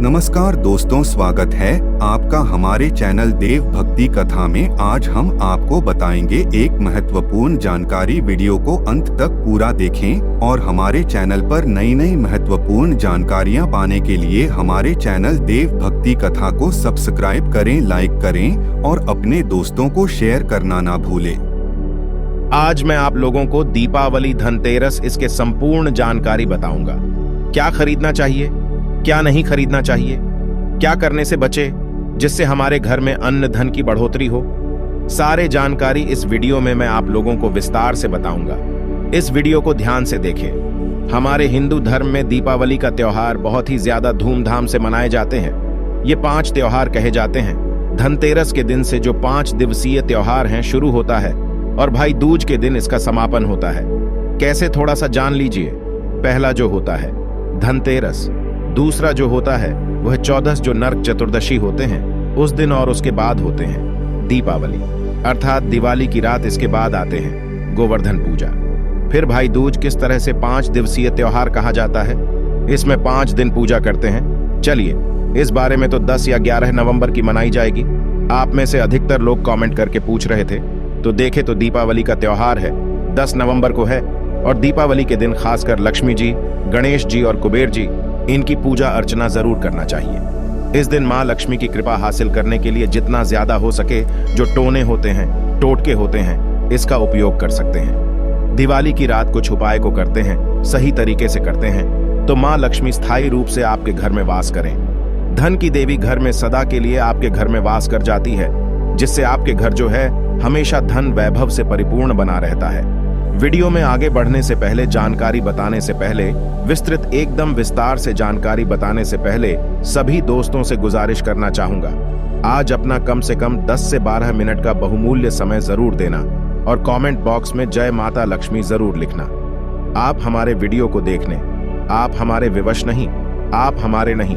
नमस्कार दोस्तों, स्वागत है आपका हमारे चैनल देव भक्ति कथा में। आज हम आपको बताएंगे एक महत्वपूर्ण जानकारी। वीडियो को अंत तक पूरा देखें और हमारे चैनल पर नई नई महत्वपूर्ण जानकारियां पाने के लिए हमारे चैनल देव भक्ति कथा को सब्सक्राइब करें, लाइक करें और अपने दोस्तों को शेयर करना ना भूलें। आज मैं आप लोगों को दीपावली, धनतेरस, इसके संपूर्ण जानकारी बताऊंगा। क्या खरीदना चाहिए, क्या नहीं खरीदना चाहिए, क्या करने से बचे जिससे हमारे घर में अन्न धन की बढ़ोतरी हो। सारे जानकारी इस वीडियो में मैं आप लोगों को विस्तार से बताऊंगा। इस वीडियो को ध्यान से देखें। हमारे हिंदू धर्म में दीपावली का त्योहार बहुत ही ज्यादा धूमधाम से मनाए जाते हैं। ये 5 त्योहार कहे जाते हैं। धनतेरस के दिन से जो 5 दिवसीय त्योहार हैं शुरू होता है और भाई दूज के दिन इसका समापन होता है। कैसे, थोड़ा सा जान लीजिए। पहला जो होता है धनतेरस, दूसरा जो होता है वह 14 जो नरक चतुर्दशी होते हैं उस दिन, और उसके बाद होते हैं दीपावली अर्थात दिवाली की रात। इसके बाद आते हैं गोवर्धन पूजा। फिर भाई दूज किस तरह से 5 दिवसीय त्योहार कहा जाता है। इसमें 5 दिन पूजा करते हैं। चलिए, इस बारे में तो 10 या 11 नवंबर की मनाई जाएगी। आप में से अधिकतर लोग कमेंट करके पूछ रहे थे, तो देखे तो दीपावली का त्योहार है 10 नवंबर को है। और दीपावली के दिन खासकर लक्ष्मी जी, गणेश जी और कुबेर जी, इनकी पूजा अर्चना जरूर करना चाहिए। इस दिन माँ लक्ष्मी की कृपा हासिल करने के लिए जितना ज्यादा हो सके जो टोने होते हैं, टोटके होते हैं, इसका उपयोग कर सकते हैं। दिवाली की रात कुछ उपाय को करते हैं, सही तरीके से करते हैं तो माँ लक्ष्मी स्थायी रूप से आपके घर में वास करें। धन की देवी घर में सदा के लिए आपके घर में वास कर जाती है, जिससे आपके घर जो है हमेशा धन वैभव से परिपूर्ण बना रहता है। वीडियो में आगे बढ़ने से पहले, जानकारी बताने से पहले, विस्तृत एकदम विस्तार से जानकारी बताने से पहले सभी दोस्तों से गुजारिश करना चाहूंगा, आज अपना कम से कम 10 से 12 मिनट का बहुमूल्य समय जरूर देना और कमेंट बॉक्स में जय माता लक्ष्मी जरूर लिखना। आप हमारे वीडियो को देखने, आप हमारे विवश नहीं, आप हमारे नहीं,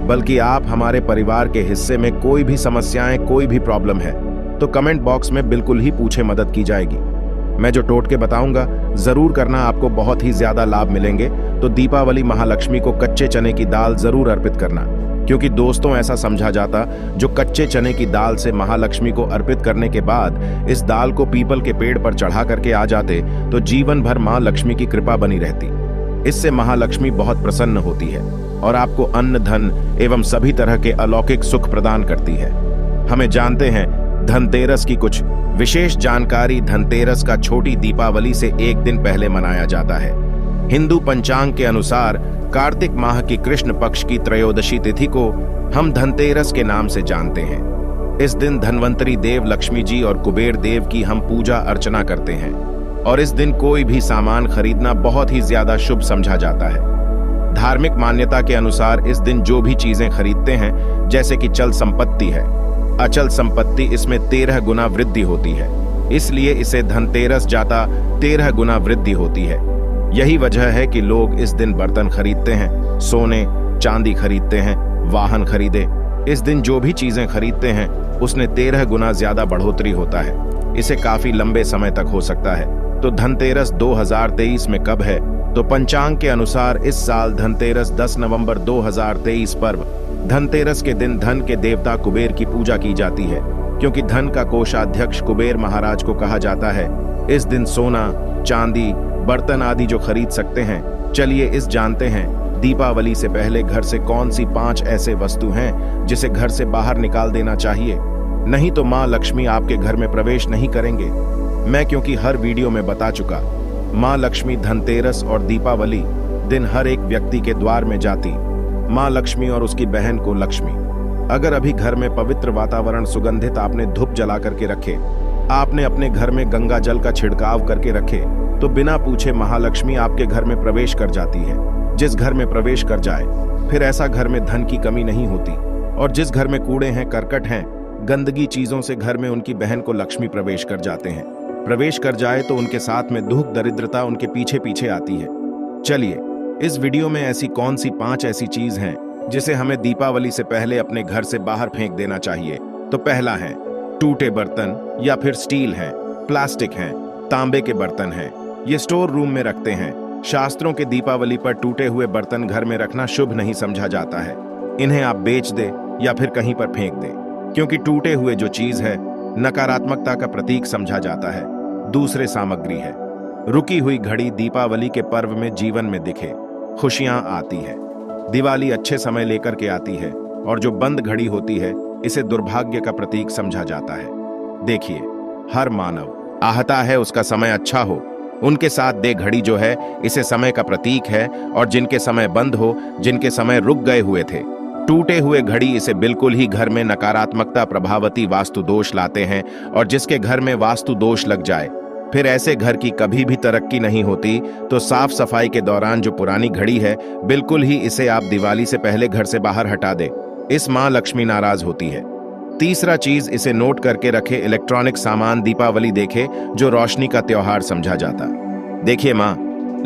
बल्कि आप हमारे परिवार के हिस्से में कोई भी समस्याएं, कोई भी प्रॉब्लम है तो कमेंट बॉक्स में बिल्कुल ही पूछे, मदद की जाएगी। मैं जो टोटके बताऊंगा जरूर करना, आपको बहुत ही ज्यादा लाभ मिलेंगे। तो दीपावली महालक्ष्मी को कच्चे चने की दाल जरूर अर्पित करना, क्योंकि दोस्तों ऐसा समझा जाता जो कच्चे चने की दाल से महालक्ष्मी को अर्पित करने के बाद इस दाल को पीपल के पेड़ पर चढ़ा करके आ जाते तो जीवन भर माँ लक्ष्मी की कृपा बनी रहती। इससे महालक्ष्मी बहुत प्रसन्न होती है और आपको अन्न, धन एवं सभी तरह के अलौकिक सुख प्रदान करती है। हमें जानते हैं धनतेरस की कुछ विशेष जानकारी। धनतेरस का छोटी दीपावली से एक दिन पहले मनाया जाता है। हिंदू पंचांग के अनुसार कार्तिक माह की कृष्ण पक्ष की त्रयोदशी तिथि को हम धनतेरस के नाम से जानते हैं। इस दिन धन्वंतरी देव, लक्ष्मी जी और कुबेर देव की हम पूजा अर्चना करते हैं और इस दिन कोई भी सामान खरीदना बहुत ही ज्यादा शुभ समझा जाता है। धार्मिक मान्यता के अनुसार इस दिन जो भी चीजें खरीदते हैं, जैसे कि चल संपत्ति है, अचल संपत्ति, इसमें 13 गुना वृद्धि होती है। इसलिए इसे धनतेरस जाता 13 गुना वृद्धि होती है। यही वजह है कि लोग इस दिन बर्तन खरीदते हैं, सोने चांदी खरीदते हैं, वाहन खरीदे। इस दिन जो भी चीजें खरीदते हैं उसने 13 गुना ज्यादा बढ़ोतरी होता है। इसे काफी लंबे समय तक हो सकता है। तो धनतेरस 2023 में कब है? तो पंचांग के अनुसार इस साल धनतेरस 10 नवंबर 2023 पर्व। धनतेरस के दिन धन के देवता कुबेर की पूजा की जाती है, क्योंकि धन का कोषाध्यक्ष कुबेर महाराज को कहा जाता है। इस दिन सोना, चांदी, बर्तन आदि जो खरीद सकते हैं। चलिए इस जानते हैं दीपावली से पहले घर से कौन सी 5 ऐसे वस्तु हैं जिसे घर से बाहर निकाल देना चाहिए, नहीं तो माँ लक्ष्मी आपके घर में प्रवेश नहीं करेंगे। मैं क्योंकि हर वीडियो में बता चुका, माँ लक्ष्मी धनतेरस और दीपावली दिन हर एक व्यक्ति के द्वार में जाती। माँ लक्ष्मी और उसकी बहन को लक्ष्मी। अगर अभी घर में पवित्र वातावरण, सुगंधित आपने धूप जला करके रखे, आपने अपने घर में गंगा जल का छिड़काव करके रखे, तो बिना पूछे महालक्ष्मी आपके घर में प्रवेश कर जाती है। जिस घर में प्रवेश कर जाए फिर ऐसा घर में धन की कमी नहीं होती। और जिस घर में कूड़े हैं, करकट हैं, गंदगी चीजों से घर में उनकी बहन को लक्ष्मी प्रवेश कर जाते हैं। प्रवेश कर जाए तो उनके साथ में दुख, दरिद्रता उनके पीछे पीछे आती है। चलिए इस वीडियो में ऐसी कौन सी 5 ऐसी चीज हैं जिसे हमें दीपावली से पहले अपने घर से बाहर फेंक देना चाहिए। तो पहला है टूटे बर्तन, या फिर स्टील हैं, प्लास्टिक हैं, तांबे के बर्तन हैं। ये स्टोर रूम में रखते हैं। शास्त्रों के दीपावली पर टूटे हुए बर्तन घर में रखना शुभ नहीं समझा जाता है। इन्हें आप बेच दे या फिर कहीं पर फेंक दे, क्योंकि टूटे हुए जो चीज है नकारात्मकता का प्रतीक समझा जाता है, दूसरे सामग्री है। रुकी हुई घड़ी दीपावली के पर्व में जीवन में दिखे, खुशियां आती है। दिवाली अच्छे समय लेकर के आती है और जो बंद घड़ी होती है इसे दुर्भाग्य का प्रतीक समझा जाता है। देखिए, हर मानव आहता है उसका समय अच्छा हो, उनके साथ दे घड़ी जो है इसे समय का प्रतीक है, और जिनके समय बंद हो, जिनके समय रुक गए हुए थे, टूटे हुए घड़ी इसे बिल्कुल ही घर में नकारात्मकता प्रभावती वास्तु दोष लाते हैं। और जिसके घर में वास्तु दोष लग जाए फिर ऐसे घर की कभी भी तरक्की नहीं होती। तो साफ सफाई के दौरान जो पुरानी घड़ी है बिल्कुल ही इसे आप दिवाली से पहले घर से बाहर हटा दे, इस मां लक्ष्मी नाराज होती है। तीसरा चीज, इसे नोट करके रखे, इलेक्ट्रॉनिक सामान दीपावली देखे जो रोशनी का त्योहार समझा जाता। देखिए मां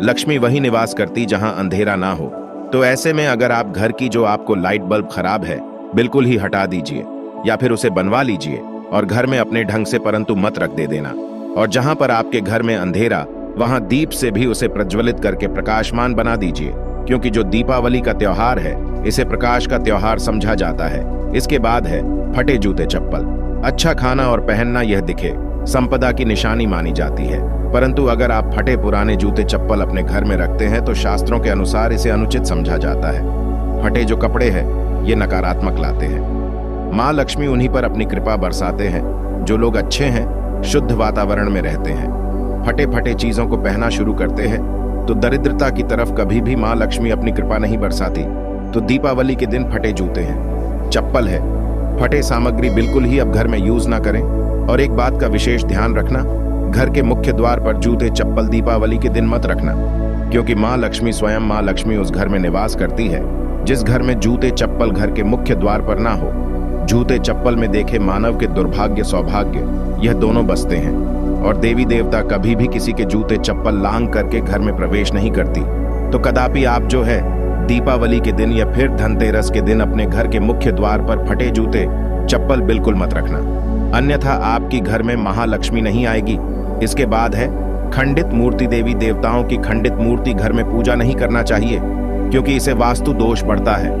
लक्ष्मी वही निवास करती जहां अंधेरा ना हो, तो ऐसे में अगर आप घर की जो आपको लाइट बल्ब खराब है बिल्कुल ही हटा दीजिए या फिर उसे बनवा लीजिए और घर में अपने ढंग से परंतु मत रख दे देना। और जहां पर आपके घर में अंधेरा वहां दीप से भी उसे प्रज्वलित करके प्रकाशमान बना दीजिए, क्योंकि जो दीपावली का त्योहार है इसे प्रकाश का त्योहार समझा जाता है। इसके बाद है फटे जूते चप्पल। अच्छा खाना और पहनना यह दिखे संपदा की निशानी मानी जाती है, परंतु अगर आप फटे पुराने जूते चप्पल अपने घर में रखते हैं तो शास्त्रों के अनुसार इसे अनुचित समझा जाता है। फटे जो कपड़े हैं ये नकारात्मक लाते हैं। माँ लक्ष्मी उन्हीं पर अपनी कृपा बरसाते हैं जो लोग अच्छे हैं, शुद्ध वातावरण में रहते हैं। फटे फटे चीजों को पहना शुरू करते हैं तो दरिद्रता की तरफ कभी भी माँ लक्ष्मी अपनी कृपा नहीं बरसाती। तो दीपावली के दिन फटे जूते हैं, चप्पल है, फटे सामग्री बिल्कुल ही अब घर में यूज ना करें। और एक बात का विशेष ध्यान रखना, घर के मुख्य द्वार पर जूते चप्पल दीपावली के दिन मत रखना, क्योंकि माँ लक्ष्मी स्वयं माँ लक्ष्मी उस घर में निवास करती है जिस घर में जूते चप्पल घर के मुख्य द्वार पर ना हो। जूते चप्पल में देखे मानव के दुर्भाग्य सौभाग्य यह दोनों बसते हैं, और देवी देवता कभी भी किसी के जूते चप्पल लांग करके घर में प्रवेश नहीं करती। तो कदापि आप जो है दीपावली के दिन या फिर धनतेरस के दिन अपने घर के मुख्य द्वार पर फटे जूते चप्पल बिल्कुल मत रखना, अन्यथा आपकी घर में महालक्ष्मी नहीं आएगी। इसके बाद है खंडित मूर्ति। देवी देवताओं की खंडित मूर्ति घर में पूजा नहीं करना चाहिए, क्योंकि इसे वास्तु दोष बढ़ता है।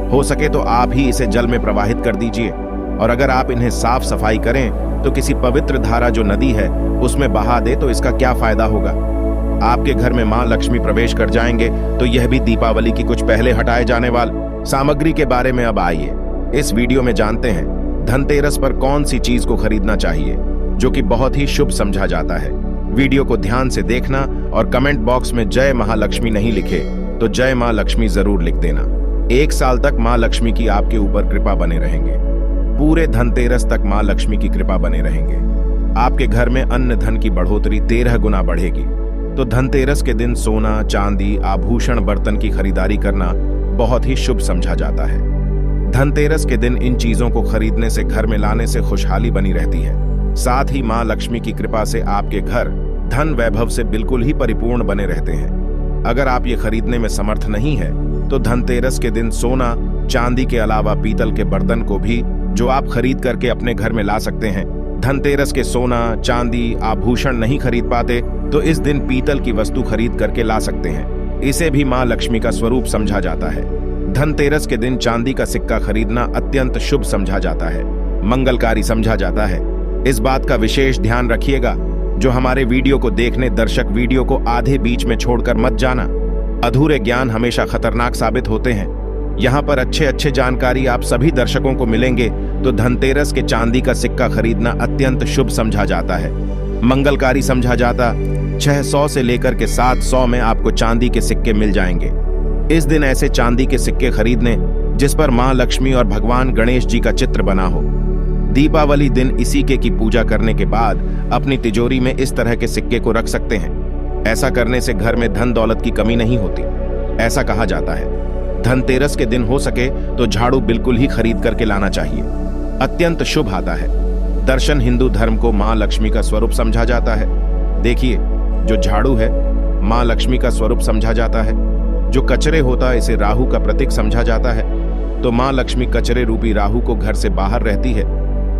हो सके तो आप ही इसे जल में प्रवाहित कर दीजिए, और अगर आप इन्हें साफ सफाई करें तो किसी पवित्र धारा जो नदी है उसमें बहा दे तो इसका क्या फायदा होगा। आपके घर में मां लक्ष्मी प्रवेश कर जाएंगे तो यह भी दीपावली की कुछ पहले हटाए जाने वाली सामग्री के बारे में अब आइए इस वीडियो में जानते हैं धनतेरस पर कौन सी चीज को खरीदना चाहिए जो कि बहुत ही शुभ समझा जाता है। वीडियो को ध्यान से देखना और कमेंट बॉक्स में जय महालक्ष्मी नहीं लिखे तो जय मां लक्ष्मी जरूर लिख देना। 1 साल तक मां लक्ष्मी की आपके ऊपर कृपा बने रहेंगे। पूरे धनतेरस तक मां लक्ष्मी की कृपा बने रहेंगे। आपके घर में अन्न धन की बढ़ोतरी 13 गुना बढ़ेगी। तो धनतेरस के दिन सोना, चांदी, आभूषण, बर्तन की खरीदारी करना बहुत ही शुभ समझा जाता है। धनतेरस के दिन इन चीजों को खरीदने से, घर में लाने से खुशहाली बनी रहती है। साथ ही मां लक्ष्मी की कृपा से आपके घर धन वैभव से बिल्कुल ही परिपूर्ण बने रहते हैं। अगर आप ये खरीदने में समर्थ नहीं है तो धनतेरस के दिन सोना, चांदी के अलावा पीतल के बर्तन को भी जो आप खरीद करके अपने घर में ला सकते हैं। धनतेरस के सोना, चांदी, आभूषण नहीं खरीद पाते तो इस दिन पीतल की वस्तु खरीद करके ला सकते हैं। इसे भी मां लक्ष्मी का स्वरूप समझा जाता है। धनतेरस के दिन चांदी का सिक्का खरीदना अत्यंत शुभ समझा जाता है, मंगलकारी समझा जाता है। इस बात का विशेष ध्यान रखिएगा, जो हमारे वीडियो को देखने दर्शक वीडियो को आधे बीच में छोड़कर मत जाना। अधूरे ज्ञान हमेशा खतरनाक साबित होते हैं। यहाँ पर अच्छे जानकारी आप सभी दर्शकों को मिलेंगे। तो धनतेरस के चांदी का सिक्का खरीदना अत्यंत शुभ समझा जाता है, मंगलकारी समझा जाता। 600 से लेकर के 700 में आपको चांदी के सिक्के मिल जाएंगे। इस दिन ऐसे चांदी के सिक्के खरीदने जिस पर मां लक्ष्मी और भगवान गणेश जी का चित्र बना हो। दीपावली दिन इसी के की पूजा करने के बाद अपनी तिजोरी में इस तरह के सिक्के को रख सकते हैं। ऐसा करने से घर में धन दौलत की कमी नहीं होती, ऐसा कहा जाता है। धनतेरस के दिन हो सके तो झाड़ू बिल्कुल ही खरीद करके लाना चाहिए, अत्यंत शुभ आता है। दर्शन हिंदू धर्म को मां लक्ष्मी का स्वरूप समझा जाता है। देखिए, जो झाड़ू है मां लक्ष्मी का स्वरूप समझा जाता है। जो कचरे होता इसे राहु का प्रतीक समझा जाता है। तो मां लक्ष्मी कचरे रूपी राहु को घर से बाहर रहती है,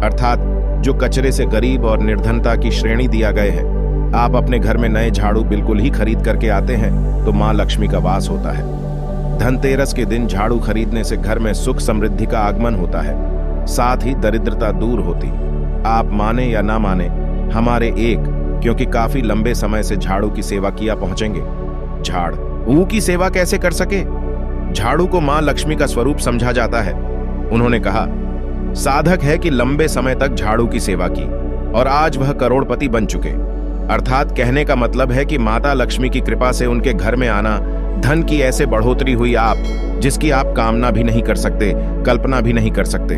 अर्थात जो कचरे से गरीब और निर्धनता की श्रेणी दिया गए हैं। आप अपने घर में नए झाड़ू बिल्कुल ही खरीद करके आते हैं तो मां लक्ष्मी का वास होता है। धनतेरस के दिन झाड़ू खरीदने से घर में सुख समृद्धि का आगमन होता है, साथ ही दरिद्रता दूर होती। आप माने या ना माने, हमारे एक क्योंकि काफी लंबे समय से झाड़ू की सेवा किया पहुंचेंगे। झाड़ू की सेवा कैसे कर सके? झाड़ू को मां लक्ष्मी का स्वरूप समझा जाता है। उन्होंने कहा, साधक है कि लंबे समय तक झाड़ू की सेवा की और आज वह करोड़पति बन चुके। अर्थात कहने का मतलब है कि माता लक्ष्मी की कृपा से उनके घर में आना, धन की ऐसे बढ़ोतरी हुई आप जिसकी आप कामना भी नहीं कर सकते, कल्पना भी नहीं कर सकते।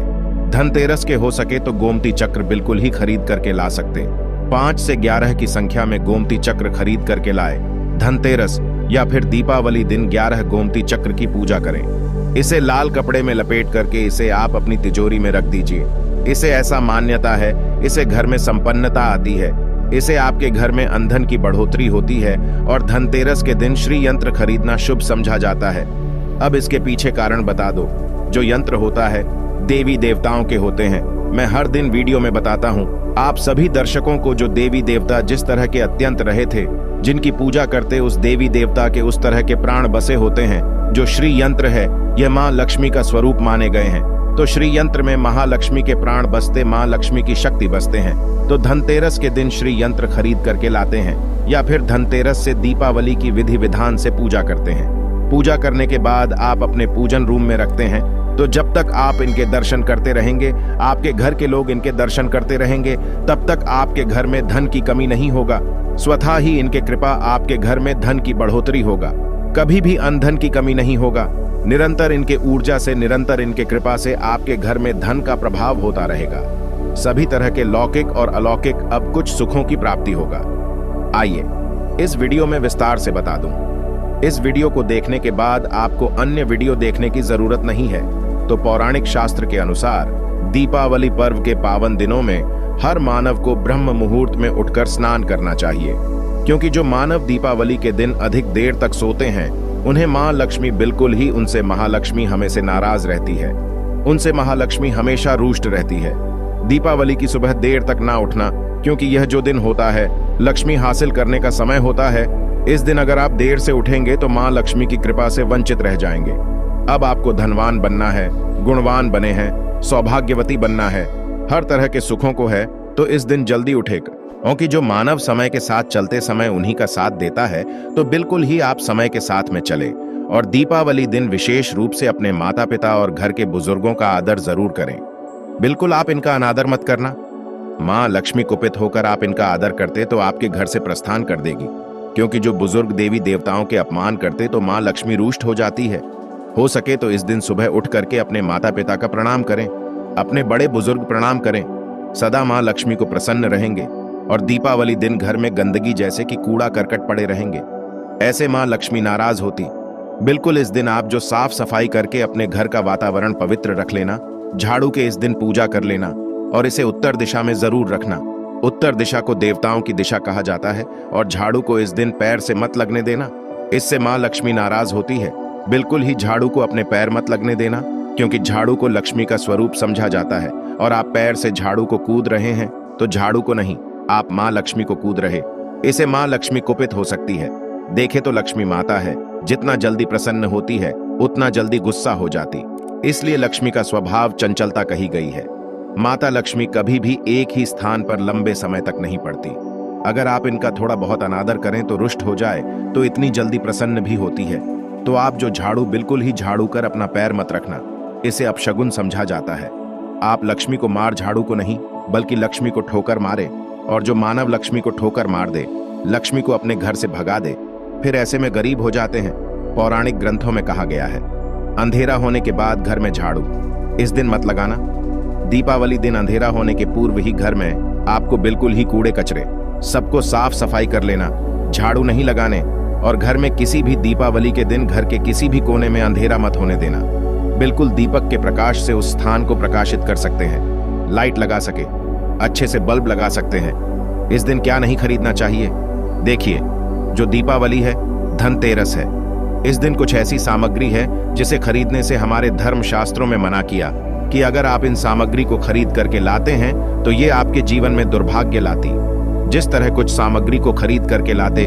धनतेरस के हो सके तो गोमती चक्र बिल्कुल ही खरीद करके ला सकते। 5 से 11 की संख्या में गोमती चक्र खरीद करके लाए। धनतेरस या फिर दीपावली दिन 11 गोमती चक्र की पूजा करें। इसे लाल कपड़े में लपेट करके इसे आप अपनी तिजोरी में रख दीजिए। इसे ऐसा मान्यता है, इसे घर में संपन्नता आती है, इसे आपके घर में अंधन की बढ़ोतरी होती है और धनतेरस के दिन श्री यंत्र खरीदना शुभ समझा जाता है। अब इसके पीछे कारण बता दो। जो यंत्र होता है देवी देवताओं के होते हैं। मैं हर दिन वीडियो में बताता हूँ आप सभी दर्शकों को, जो देवी देवता जिस तरह के अत्यंत रहे थे, जिनकी पूजा करते उस देवी देवता के उस तरह के प्राण बसे होते हैं। जो श्री यंत्र है यह माँ लक्ष्मी का स्वरूप माने गए हैं, तो श्री यंत्र में महालक्ष्मी के प्राण बसते, माँ लक्ष्मी की शक्ति बसते हैं। तो धनतेरस के दिन श्री यंत्र खरीद करके लाते हैं या फिर धनतेरस से दीपावली की विधि विधान से पूजा करते हैं। पूजा करने के बाद आप अपने पूजन रूम में रखते हैं। तो जब तक आप इनके दर्शन करते रहेंगे, आपके घर के लोग इनके दर्शन करते रहेंगे, तब तक आपके घर में धन की कमी नहीं होगा। स्वतः ही इनके कृपा आपके घर में धन की बढ़ोतरी होगा। कभी भी अनधन की कमी नहीं होगा। निरंतर इनके ऊर्जा से, निरंतर इनके कृपा से आपके घर में धन का प्रभाव होता रहेगा। सभी तरह के लौकिक और अलौकिक अब कुछ सुखों की प्राप्ति होगा। आइए इस वीडियो में विस्तार से बता दूं। इस वीडियो को देखने के बाद आपको अन्य वीडियो देखने की जरूरत नहीं है। तो पौराणिक शास्त्र के अनुसार दीपावली पर्व के पावन दिनों में हर मानव को ब्रह्म मुहूर्त में उठकर स्नान करना चाहिए, क्योंकि जो मानव दीपावली के दिन अधिक देर तक सोते हैं उन्हें मां लक्ष्मी बिल्कुल ही, उनसे महालक्ष्मी हमेशा नाराज रहती है, उनसे महालक्ष्मी हमेशा रुष्ट रहती है। दीपावली की सुबह देर तक ना उठना, क्योंकि यह जो दिन होता है लक्ष्मी हासिल करने का समय होता है। इस दिन अगर आप देर से उठेंगे तो मां लक्ष्मी की कृपा से वंचित रह जाएंगे। अब आपको धनवान बनना है, गुणवान बने हैं, सौभाग्यवती बनना है, हर तरह के सुखों को है, तो इस दिन जल्दी उठेगा। क्योंकि जो मानव समय के साथ चलते समय उन्हीं का साथ देता है, तो बिल्कुल ही आप समय के साथ में चले और दीपावली दिन विशेष रूप से अपने माता पिता और घर के बुजुर्गों का आदर जरूर करें। बिल्कुल आप इनका अनादर मत करना। माँ लक्ष्मी कुपित होकर आप इनका आदर करते तो आपके घर से प्रस्थान कर देगी, क्योंकि जो बुजुर्ग देवी देवताओं के अपमान करते तो माँ लक्ष्मी रुष्ट हो जाती है। हो सके तो इस दिन सुबह उठ करके अपने माता पिता का प्रणाम करें, अपने बड़े बुजुर्ग प्रणाम करें। सदा माँ लक्ष्मी को प्रसन्न रहेंगे और दीपावली दिन घर में गंदगी जैसे कि कूड़ा करकट पड़े रहेंगे, ऐसे माँ लक्ष्मी नाराज होती। बिल्कुल इस दिन आप जो साफ सफाई करके अपने घर का वातावरण पवित्र रख लेना, झाड़ू के इस दिन पूजा कर लेना और इसे उत्तर दिशा में जरूर रखना। उत्तर दिशा को देवताओं की दिशा कहा जाता है और झाड़ू को इस दिन पैर से मत लगने देना, इससे माँ लक्ष्मी नाराज होती है। बिल्कुल ही झाड़ू को अपने पैर मत लगने देना, क्योंकि झाड़ू को लक्ष्मी का स्वरूप समझा जाता है और आप पैर से झाड़ू को कूद रहे हैं तो झाड़ू को नहीं, आप माँ लक्ष्मी को कूद रहे। इसे माँ लक्ष्मी कुपित हो सकती है। देखे तो लक्ष्मी माता है, जितना जल्दी प्रसन्न होती है उतना जल्दी गुस्सा हो जाती, इसलिए लक्ष्मी का स्वभाव चंचलता कही गई है। माता लक्ष्मी कभी भी एक ही स्थान पर लंबे समय तक नहीं पड़ती। अगर आप इनका थोड़ा बहुत अनादर करें तो रुष्ट हो जाए तो इतनी जल्दी प्रसन्न भी होती है। तो आप जो झाड़ू बिल्कुल ही झाड़ू कर अपना पैर मत रखना, इसे अपशगुन समझा जाता है। आप लक्ष्मी को मार झाड़ू को नहीं, बल्कि लक्ष्मी को ठोकर मारे, और जो मानव लक्ष्मी को ठोकर मार दे, लक्ष्मी को अपने घर से भगा दे, फिर ऐसे में गरीब हो जाते हैं। पौराणिक ग्रंथों में कहा गया है, अंधेरा होने के बाद घर में झाड़ू इस दिन मत लगाना। दीपावली दिन अंधेरा होने के पूर्व ही घर में आपको बिल्कुल ही कूड़े कचरे सबको साफ सफाई कर लेना, झाड़ू नहीं लगाने। और घर में किसी भी दीपावली के दिन घर के किसी भी कोने में अंधेरा मत होने देना। बिल्कुल दीपक के प्रकाश से उस स्थान को प्रकाशित कर सकते हैं, लाइट लगा सके, अच्छे से बल्ब लगा सकते हैं। इस दिन क्या नहीं खरीदना चाहिए? देखिए, जो दीपावली है धनतेरस है। इस दिन कुछ ऐसी सामग्री है जिसे खरीदने से हमारे धर्म शास्त्रों में मना किया कि अगर आप इन सामग्री को खरीद करके लाते हैं तो ये आपके जीवन में दुर्भाग्य लाती। जिस तरह कुछ सामग्री को खरीद करके लाते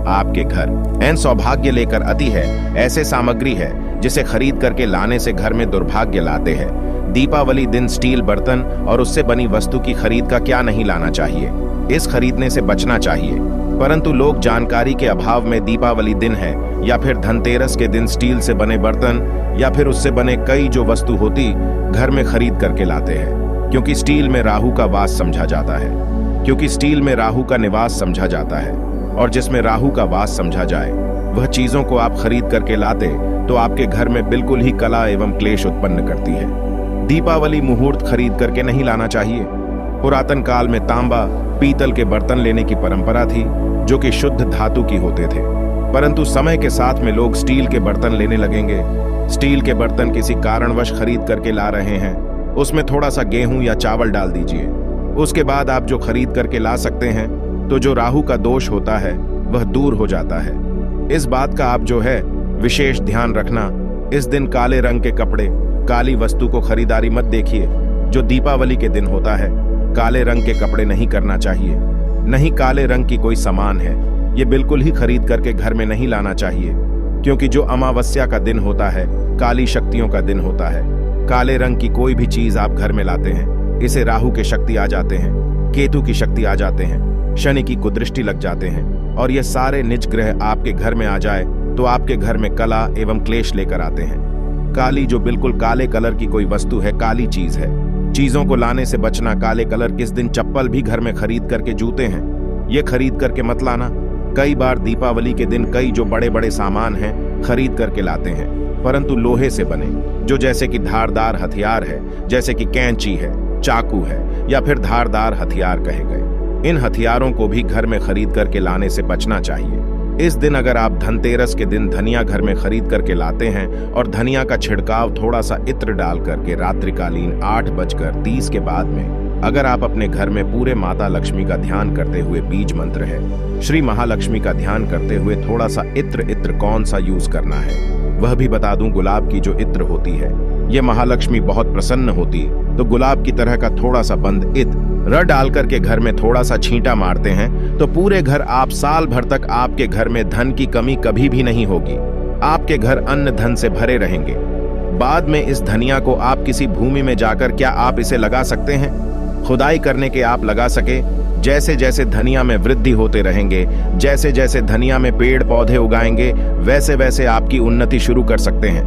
आपके घर एन सौभाग्य लेकर आती है, ऐसे सामग्री है जिसे खरीद करके लाने से घर में दुर्भाग्य लाते हैं। दीपावली दिन स्टील बर्तन और उससे बनी वस्तु की खरीद का क्या नहीं लाना चाहिए, इस खरीदने से बचना चाहिए। परंतु लोग जानकारी के अभाव में दीपावली दिन है या फिर धनतेरस के दिन स्टील से बने बर्तन या फिर उससे बने कई जो वस्तु होती घर में खरीद करके लाते हैं, क्योंकि स्टील में राहु का वास समझा जाता है। क्योंकि स्टील में राहु का निवास समझा जाता है, और जिसमें राहु का वास समझा जाए वह चीजों को आप खरीद करके लाते तो आपके घर में बिल्कुल ही कला एवं क्लेश उत्पन्न करती है। दीपावली मुहूर्त खरीद करके नहीं लाना चाहिए। पुरातन काल में तांबा, पीतल के बर्तन लेने की परंपरा थी जो कि शुद्ध धातु की होते थे, परंतु समय के साथ में लोग स्टील के बर्तन लेने लगेंगे। स्टील के बर्तन किसी कारणवश खरीद करके ला रहे हैं, उसमें थोड़ा सा गेहूं या चावल डाल दीजिए। उसके बाद आप जो खरीद करके ला सकते हैं तो जो राहु का दोष होता है वह दूर हो जाता है। इस बात का आप जो है विशेष ध्यान रखना। इस दिन काले रंग के कपड़े, काली वस्तु को खरीदारी मत देखिए। जो दीपावली के दिन होता है काले रंग के कपड़े नहीं करना चाहिए, नहीं काले रंग की कोई सामान है ये बिल्कुल ही खरीद करके घर में नहीं लाना चाहिए। क्योंकि जो अमावस्या का दिन होता है काली शक्तियों का दिन होता है। काले रंग की कोई भी चीज आप घर में लाते हैं इसे राहु के शक्ति आ जाते हैं, केतु की शक्ति आ जाते हैं, शनि की कुदृष्टि लग जाते हैं, और ये सारे निज ग्रह आपके घर में आ जाए तो आपके घर में कला एवं क्लेश लेकर आते हैं। काली जो बिल्कुल काले कलर की कोई वस्तु है, काली चीज है, चीजों को लाने से बचना। काले कलर किस दिन चप्पल भी घर में खरीद करके, जूते हैं ये खरीद करके मत लाना। कई बार दीपावली के दिन कई जो बड़े बड़े सामान हैं खरीद करके लाते हैं, परंतु लोहे से बने, जो जैसे कि धारदार हथियार है, जैसे कि कैंची है, चाकू है या फिर धारदार हथियार कहे गए। इन हथियारों को भी घर में खरीद करके लाने से बचना चाहिए। इस दिन अगर आप धनतेरस के दिन धनिया घर में खरीद करके लाते हैं और धनिया का छिड़काव थोड़ा सा इत्र डाल करके रात्रिकालीन 8:30 के बाद में अगर आप अपने घर में पूरे माता लक्ष्मी का ध्यान करते हुए, बीज मंत्र है श्री महालक्ष्मी का ध्यान करते हुए थोड़ा सा इत्र कौन सा यूज करना है वह भी बता दूं। गुलाब की जो इत्र होती है ये महालक्ष्मी बहुत प्रसन्न होती, तो गुलाब की तरह का थोड़ा सा बंद इत्र डाल करके घर में थोड़ा सा छींटा मारते हैं तो पूरे घर आप साल भर तक आपके घर में धन की कमी कभी भी नहीं होगी। आपके घर अन्न धन से भरे रहेंगे। बाद में इस धनिया को आप किसी भूमि में जाकर क्या आप इसे लगा सकते हैं, खुदाई करने के आप लगा सके। जैसे जैसे धनिया में वृद्धि होते रहेंगे, जैसे जैसे धनिया में पेड़ पौधे उगाएंगे, वैसे वैसे आपकी उन्नति शुरू कर सकते हैं।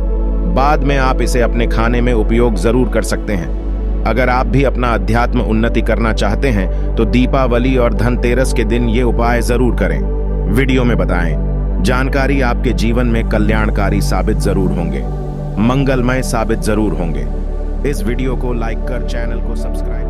बाद में आप इसे अपने खाने में उपयोग जरूर कर सकते हैं। अगर आप भी अपना अध्यात्म उन्नति करना चाहते हैं तो दीपावली और धनतेरस के दिन ये उपाय जरूर करें। वीडियो में बताएं। जानकारी आपके जीवन में कल्याणकारी साबित जरूर होंगे, मंगलमय साबित जरूर होंगे। इस वीडियो को लाइक कर चैनल को सब्सक्राइब